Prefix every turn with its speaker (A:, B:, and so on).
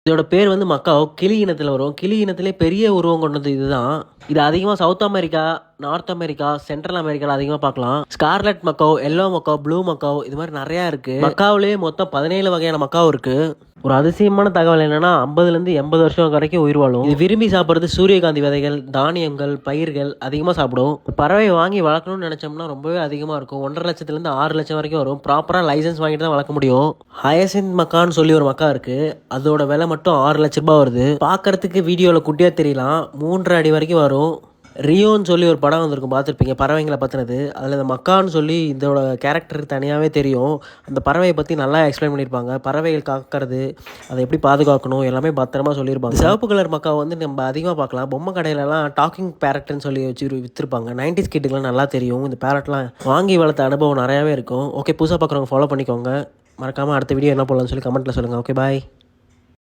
A: இதோட பேர் வந்து மக்காவ். கிளி இனத்தில் வரும். கிளி இனத்திலே பெரிய உருவம் கொண்டது இதுதான். இது அதிகமாக south America, north America, central அமெரிக்காவில் அதிகமாக பார்க்கலாம். Scarlet macaw, yellow macaw, blue macaw இது மாதிரி நிறையா இருக்குது. மக்காவிலேயே மொத்தம் 17 வகையான மக்காவ் இருக்குது. ஒரு அதிசயமான தகவல் என்னன்னா 50லேருந்து 80 வருஷம் வரைக்கும் உயிர் வாழும். இது விரும்பி சாப்பிட்றது சூரியகாந்தி விதைகள், தானியங்கள், பயிர்கள் அதிகமாக சாப்பிடும். பறவை வாங்கி வளர்க்கணும்னு நினச்சோம்னா ரொம்பவே அதிகமாக இருக்கும். 1.5 லட்சத்துலேருந்து 6 லட்சம் வரைக்கும் வரும். ப்ராப்பராக லைசன்ஸ் வாங்கிட்டு தான் வளர்க்க முடியும். ஹயசிந்த் மக்கான்னு சொல்லி ஒரு மக்கா இருக்குது. அதோட விலை மட்டும் 6 லட்ச ரூபாய் வருது. பார்க்கறதுக்கு வீடியோவில் குட்டியாக தெரியலாம். 3.5 அடி வரைக்கும் வரும். ரியோன்னு சொல்லி ஒரு படம் வந்திருக்கும், பார்த்துருப்பீங்க, பறவைங்களை பற்றினது. அதில் இந்த மக்கான்னு சொல்லி இதோட கேரக்டர் தனியாகவே தெரியும். அந்த பறவையை பற்றி நல்லா எக்ஸ்பிளைன் பண்ணியிருப்பாங்க. பறவைகள் காக்கிறது, அதை எப்படி பாதுகாக்கணும் எல்லாமே பத்திரமா சொல்லியிருப்பாங்க. சிவப்பு கலர் மக்காவை வந்து நம்ம அதிகமாக பார்க்கலாம். பொம்மை கடையிலலாம் டாக்கிங் பேரட்னு சொல்லி வச்சு விற்றுருப்பாங்க. 90s கிட்டுக்கெலாம் நல்லா தெரியும். இந்த பேரட்லாம் வாங்கி வளர்த்த அனுபவம் நிறையாவே இருக்கும். ஓகே, புதுசாக பார்க்குறவங்க ஃபாலோ பண்ணிக்கோங்க. மறக்காமல் அடுத்த வீடியோ என்ன போடலாம்னு சொல்லி கமெண்ட்டில் சொல்லுங்கள். ஓகே, பாய்.